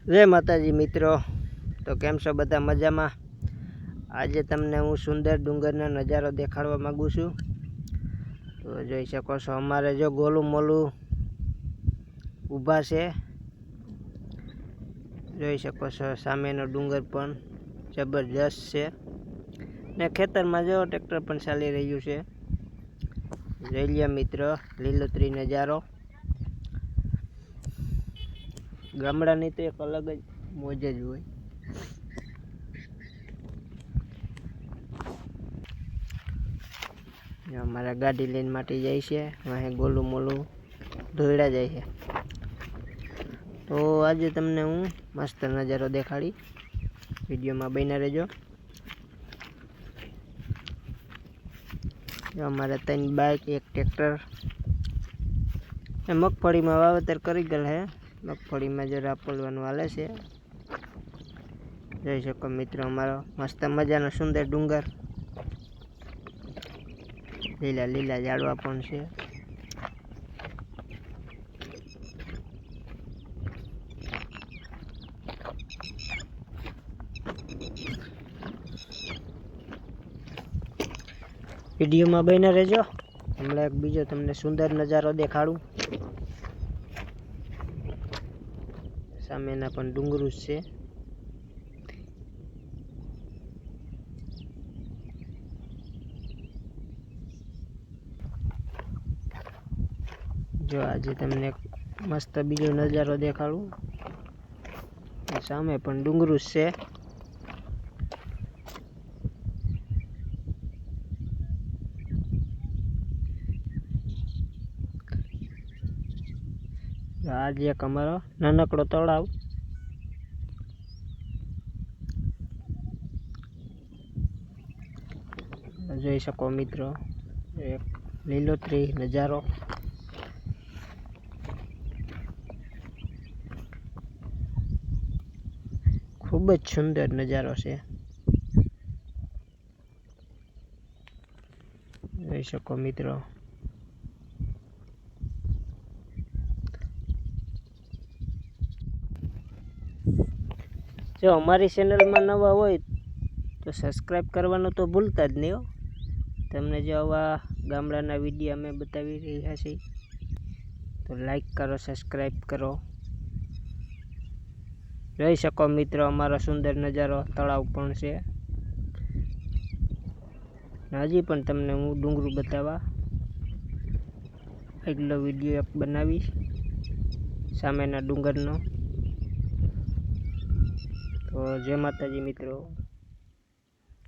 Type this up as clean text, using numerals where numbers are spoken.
जय माताजी मित्रों। तो केम छो बधा मजामां। आज तमने हूँ सुंदर डूंगरनो नजारो देखाड़वा मांगू छूं। तो जोई शको छो अमारे जो गोलू मोलू ऊभा छे। जोई शको छो सामेनो डूंगर पण जबरदस्त छे ने खेतरमां जो ट्रेक्टर पण चाली रह्युं छे। जोई ल्यो मित्रों लीलोतरी नजारो। गामडानी तो एक अलग ज मोज ज होय। अमारा गाड़ी लईने माटी जाय छे, वहीं गोलू मोलू धोयड़ा जाय छे। तो आज तमने हूँ मस्त नजारो देखाड़ी, विडियो में बन्या रहेजो। अमारे 3 बाइक, 1 ट्रेक्टर मगफड़ी में वावेतर करी गल है। मगफड़ी में जो रापलवानुं हाले छे। जोई शको मित्रों अमारो मस्त मजानो सुंदर डूंगर, लीला लीला झाड़वा पण छे। विडियो में बन्या रहेजो। हमणे एक बीजो तमने सुंदर नजारो देखाड़ू। सामेना पण डूंगरू छे। जो आज तमने मस्त बीजो नजारो देखाड़ू। सामे पण डूंगरू छे। आज एक अमारो नानकड़ो तळाव। जोई शको मित्रों एक लीलोतरी नजारो। खूब ज सुंदर नजारो छे। जोई शको मित्रों जो हमारी चैनल में नवा होय तो सब्सक्राइब करवानुं तो भूलता ज नहीं हो। तमने जो आवा गामडाना विडियो में बतावी रह्या छे तो लाइक करो, सब्सक्राइब करो। जोई शको मित्रों अमारो सुंदर नजारो तळाव पण छे। हजी पण तमने हूँ डूंगरू बतावा अगलो विडियो एक बनावीश सामेना डूंगरनो। तो जय माताजी मित्रों।